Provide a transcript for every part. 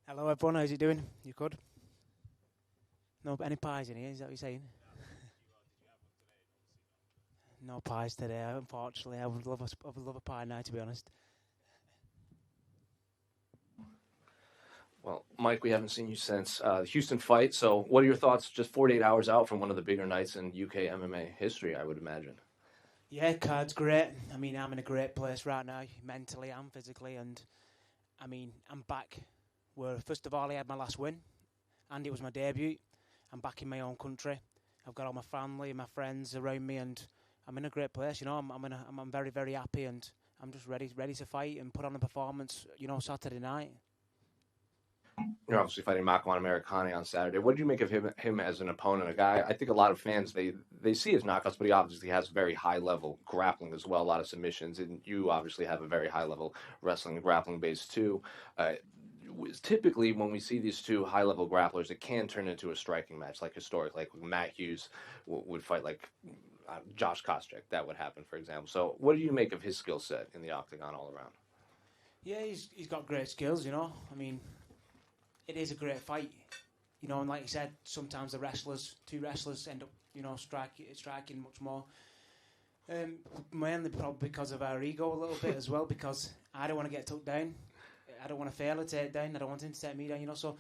Hello everyone, how's it doing? You good? No, any pies in here, is that what you're saying? No pies today, unfortunately. I would love a pie now, to be honest. Well, Mike, we haven't seen you since the Houston fight. So, what are your thoughts just 48 hours out from one of the bigger nights in UK MMA history, I would imagine? Yeah, card's great. I mean, I'm in a great place right now, mentally and physically, and I mean, I'm back where, first of all, I had my last win, and it was my debut. I'm back in my own country. I've got all my family, my friends around me, and I'm in a great place. I'm very, very happy, and I'm just ready to fight and put on a performance. Saturday night. You're obviously fighting Makwan Americani on Saturday. What did you make of him as an opponent? A guy, I think a lot of fans they see his knockouts, but he obviously has very high level grappling as well, a lot of submissions, and you obviously have a very high level wrestling and grappling base too. Uh, Typically, when we see these two high level grapplers, it can turn into a striking match, like historic, like Matt Hughes would fight like Josh Koscheck. That would happen, for example. So, what do you make of his skill set in the octagon all around? Yeah, he's got great skills. I mean, it is a great fight. And like you said, sometimes two wrestlers end up, striking much more. Mainly probably because of our ego a little bit as well, because I don't want to get took down. I don't want to fail a takedown. I don't want him to take me down. So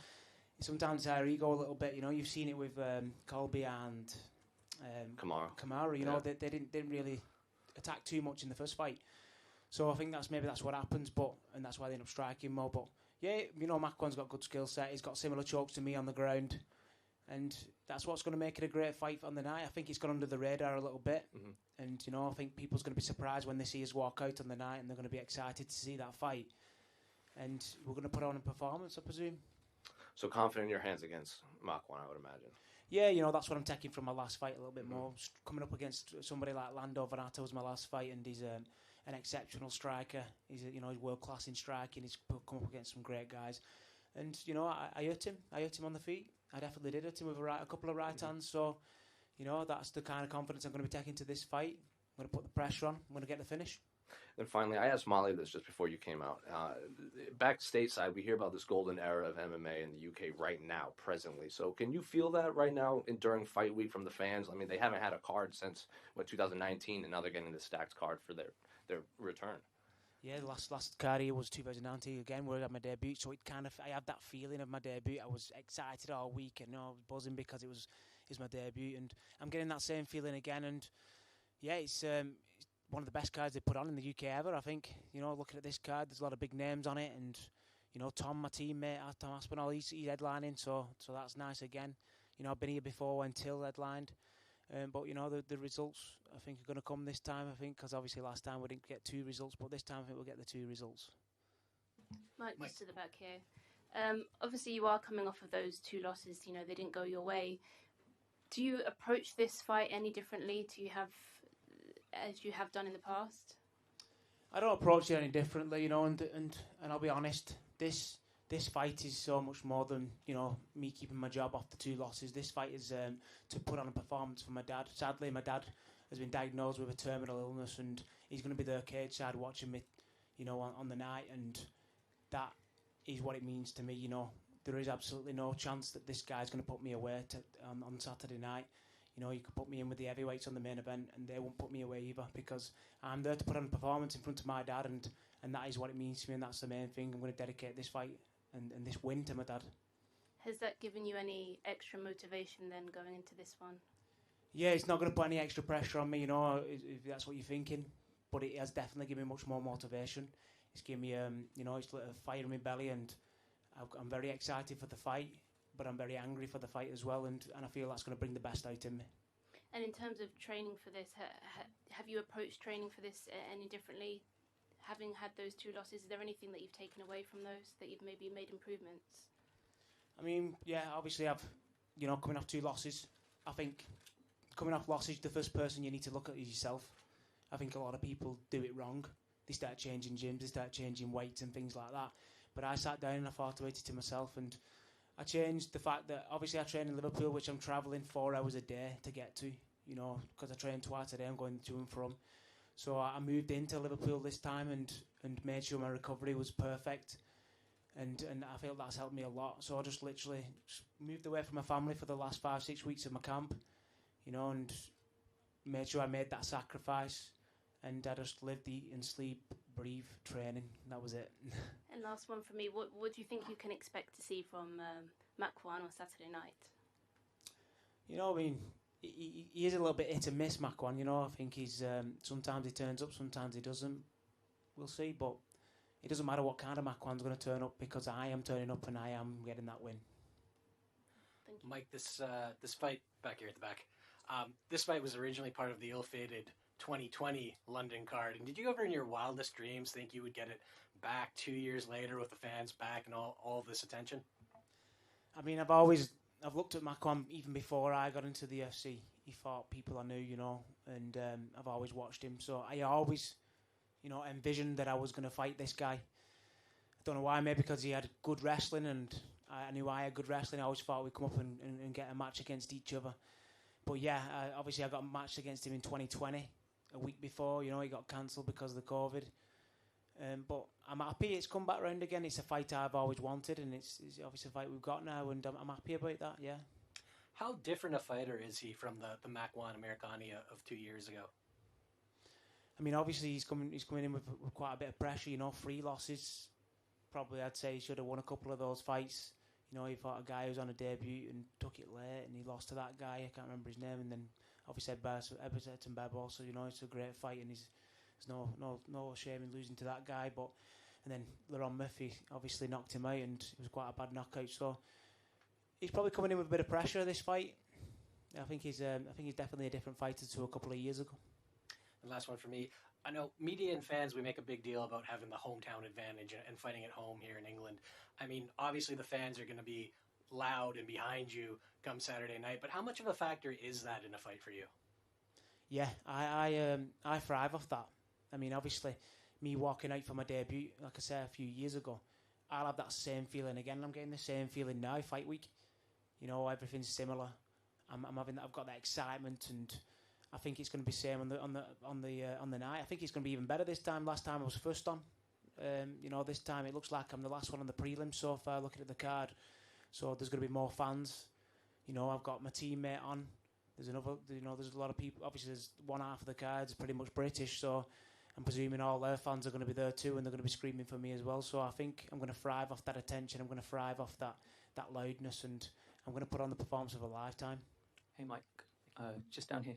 sometimes our ego a little bit. You've seen it with Colby and Kamara. Yeah. They didn't really attack too much in the first fight. So I think that's what happens, and that's why they end up striking more. But yeah, Makwan's got good skill set. He's got similar chokes to me on the ground, and that's what's going to make it a great fight on the night. I think he's gone under the radar a little bit, and I think people's going to be surprised when they see us walk out on the night, and they're going to be excited to see that fight. And we're going to put on a performance, I presume. So confident in your hands against Makwan, I would imagine. Yeah, that's what I'm taking from my last fight a little bit more. Coming up against somebody like Lando Vanato was my last fight, and he's an exceptional striker. He's world class in striking. He's come up against some great guys, and I hurt him. I hurt him on the feet. I definitely did hurt him with a couple of right hands. So that's the kind of confidence I'm going to be taking to this fight. I'm going to put the pressure on. I'm going to get the finish. And finally, I asked Molly this just before you came out. Back stateside, we hear about this golden era of MMA in the UK right now, presently. So, can you feel that right now during fight week from the fans? I mean, they haven't had a card since 2019, and now they're getting the stacked card for their return. Yeah, the last card here was 2019 again, where I had my debut. So I had that feeling of my debut. I was excited all week, and I was buzzing because it was my debut, and I'm getting that same feeling again. And yeah, it's one of the best cards they put on in the UK ever, I think. Looking at this card, there's a lot of big names on it, and Tom, my teammate, Tom Aspinall, he's headlining, so that's nice again. I've been here before when Till headlined, but the results I think are going to come this time. I think because obviously last time we didn't get two results, but this time I think we'll get the two results. Mike, just to the back here. Obviously, you are coming off of those two losses. They didn't go your way. Do you approach this fight any differently? Do you have, as you have done in the past? I don't approach it any differently, and I'll be honest. This fight is so much more than me keeping my job off the two losses. This fight is to put on a performance for my dad. Sadly, my dad has been diagnosed with a terminal illness, and he's going to be there cage side watching me, on the night, and that is what it means to me. There is absolutely no chance that this guy's going to put me away on Saturday night. You could put me in with the heavyweights on the main event, and they won't put me away either, because I'm there to put on a performance in front of my dad, and that is what it means to me, and that's the main thing. I'm going to dedicate this fight and this win to my dad. Has that given you any extra motivation then going into this one? Yeah, it's not going to put any extra pressure on me, if that's what you're thinking, but it has definitely given me much more motivation. It's given me, it's lit a fire in my belly, and I'm very excited for the fight, but I'm very angry for the fight as well, and I feel that's going to bring the best out in me. And in terms of training for this, have you approached training for this any differently? Having had those two losses, is there anything that you've taken away from those that you've maybe made improvements? I mean, yeah, obviously I've, coming off two losses, I think coming off losses, the first person you need to look at is yourself. I think a lot of people do it wrong. They start changing gyms, they start changing weights and things like that. But I sat down and I thought about it to myself, and I changed the fact that obviously I train in Liverpool, which I'm travelling 4 hours a day to get to, because I train twice a day, I'm going to and from. So I moved into Liverpool this time and made sure my recovery was perfect. and I feel that's helped me a lot. So I just literally moved away from my family for the last 5-6 weeks of my camp, and made sure I made that sacrifice, and I just lived, eat and sleep, breathe, training. That was it. And last one for me, what do you think you can expect to see from Makwan on Saturday night? I mean, he is a little bit hit and miss, Makwan. I think he's sometimes he turns up, sometimes he doesn't. We'll see, but it doesn't matter what kind of Makwan's going to turn up, because I am turning up and I am getting that win. Thank you. Mike, this fight back here at the back, this fight was originally part of the ill-fated 2020 London card. And did you ever in your wildest dreams think you would get it back 2 years later with the fans back and all this attention? I mean, I've looked at Makwan even before I got into the UFC. He fought people I knew, and I've always watched him. So I always, envisioned that I was going to fight this guy. I don't know why, maybe because he had good wrestling and I knew I had good wrestling. I always thought we'd come up and get a match against each other. But yeah, obviously I got matched against him in 2020, a week before. He got cancelled because of the COVID. But I'm happy it's come back round again. It's a fight I've always wanted, and it's obviously a fight we've got now, and I'm happy about that, yeah. How different a fighter is he from the Makwan Americani of 2 years ago? I mean, obviously he's coming in with quite a bit of pressure, 3 losses. Probably I'd say he should have won a couple of those fights. He fought a guy who was on a debut and took it late, and he lost to that guy. I can't remember his name. And then obviously Everton Beb also, it's a great fight, and there's no shame in losing to that guy. And then Laurent Murphy obviously knocked him out, and it was quite a bad knockout. So he's probably coming in with a bit of pressure this fight. I think he's definitely a different fighter to a couple of years ago. And last one for me. I know media and fans, we make a big deal about having the hometown advantage and fighting at home here in England. I mean, obviously the fans are going to be loud and behind you come Saturday night, but how much of a factor is that in a fight for you? Yeah, I thrive off that. I mean, obviously, me walking out for my debut, like I said, a few years ago, I'll have that same feeling again. I'm getting the same feeling now, fight week. Everything's similar. I've got that excitement, and I think it's going to be the same on the night. I think it's going to be even better this time. Last time I was first on. This time it looks like I'm the last one on the prelims so far, looking at the card. So there's going to be more fans. I've got my teammate on. There's a lot of people. Obviously, there's one half of the card's pretty much British, so I'm presuming all their fans are going to be there too, and they're going to be screaming for me as well. So I think I'm going to thrive off that attention. I'm going to thrive off that loudness, and I'm going to put on the performance of a lifetime. Hey, Mike, just down here.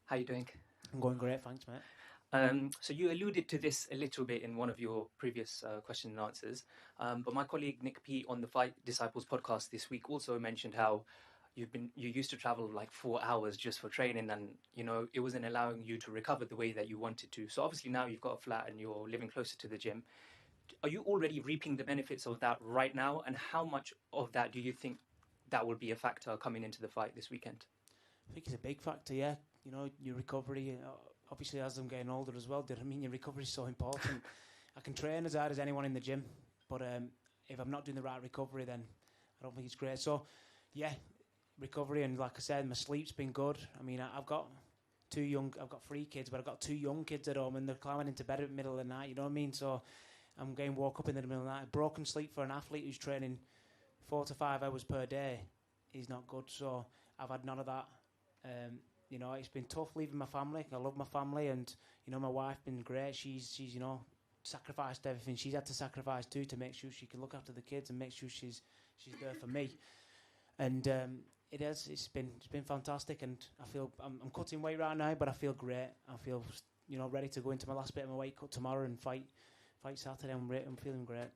How you doing? I'm going great, thanks, mate. So you alluded to this a little bit in one of your previous question and answers, but my colleague Nick P on the Fight Disciples podcast this week also mentioned how you used to travel like 4 hours just for training, and it wasn't allowing you to recover the way that you wanted to. So obviously now you've got a flat and you're living closer to the gym. Are you already reaping the benefits of that right now, and how much of that do you think that will be a factor coming into the fight this weekend? I think it's a big factor, yeah. Your recovery, obviously as I'm getting older as well, your recovery is so important. I can train as hard as anyone in the gym, but if I'm not doing the right recovery, then I don't think it's great. So, yeah, recovery, and like I said, my sleep's been good. I mean, I've got 3 kids, but I've got 2 young kids at home, and they're climbing into bed at the middle of the night, you know what I mean? So I'm getting woke up in the middle of the night. Broken sleep for an athlete who's training 4 to 5 hours per day is not good, so I've had none of that. It's been tough leaving my family. I love my family, and my wife's been great. She's sacrificed everything she's had to sacrifice too to make sure she can look after the kids and make sure she's there for me. And it's been fantastic, and I feel I'm cutting weight right now, but I feel great. I feel ready to go into my last bit of my weight cut tomorrow and fight Saturday. I'm feeling great.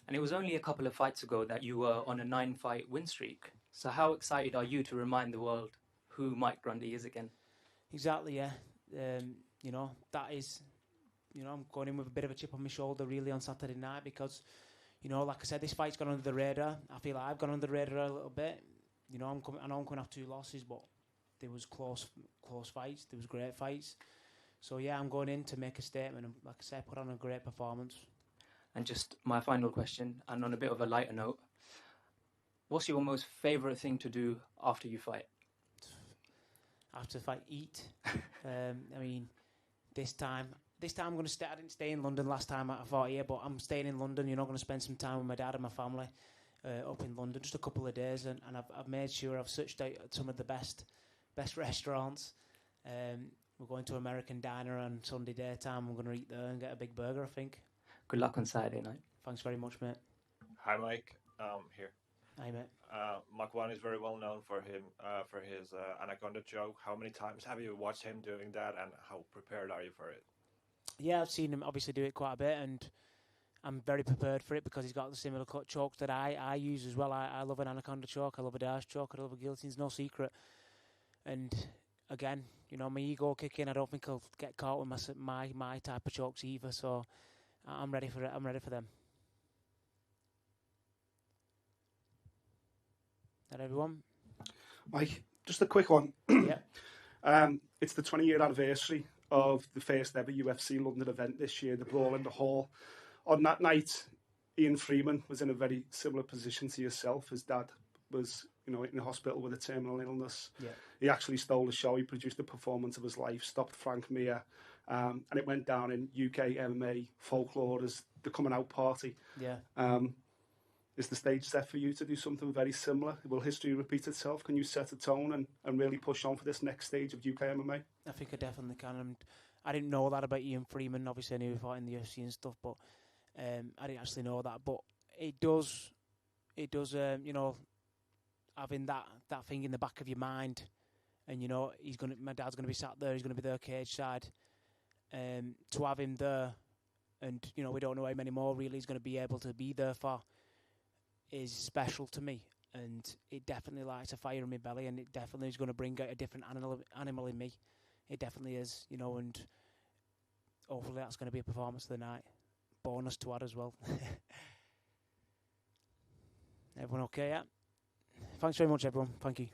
And it was only a couple of fights ago that you were on a 9-fight win streak. So how excited are you to remind the world who Mike Grundy is again? Exactly, yeah. That is, I'm going in with a bit of a chip on my shoulder really on Saturday night because, like I said, this fight's gone under the radar. I feel like I've gone under the radar a little bit. I know I'm coming off 2 losses, but there was close fights. There was great fights. So yeah, I'm going in to make a statement and, like I said, put on a great performance. And just my final question, and on a bit of a lighter note, what's your most favourite thing to do after you fight? After the fight, eat. I mean, this time, this time I'm going to stay. I didn't stay in London last time I fought here, but I'm staying in London. Going to spend some time with my dad and my family up in London, just a couple of days, and I've made sure I've searched out some of the best restaurants. We're going to American Diner on Sunday daytime. I'm going to eat there and get a big burger, I think. Good luck on Saturday night. Thanks very much, mate. Hi, Mike. Here. Hi, mate. Mark One is very well known for his Anaconda choke. How many times have you watched him doing that, and how prepared are you for it? Yeah, I've seen him obviously do it quite a bit, and I'm very prepared for it because he's got the similar chokes that I use as well. I love an Anaconda choke, I love a dash choke, I love a guillotine. It's no secret. And again, my ego kicking. I don't think I'll get caught with my type of chokes either. So I'm ready for it. I'm ready for them. That everyone? Mike, just a quick one. Yeah. It's the 20-year anniversary of the first ever UFC London event this year, the Brawl in the Hall. On that night, Ian Freeman was in a very similar position to yourself. His dad was, in the hospital with a terminal illness. Yeah. He actually stole the show. He produced the performance of his life, stopped Frank Mir, and it went down in UK MMA folklore as the coming out party. Yeah. Is the stage set for you to do something very similar? Will history repeat itself? Can you set a tone and really push on for this next stage of UK MMA? I think I definitely can. And I didn't know that about Ian Freeman. Obviously, I knew he fought in the UFC and stuff, but I didn't actually know that. But it does, having that thing in the back of your mind, and my dad's gonna be sat there. He's gonna be there cage side. To have him there, and we don't know him anymore. Really, he's gonna be able to be there for. Is special to me, and it definitely lights a fire in my belly, and it definitely is going to bring out a different animal in me. It definitely is, and hopefully that's going to be a performance of the night. Bonus to add as well. Everyone okay? Yeah. Thanks very much, everyone. Thank you.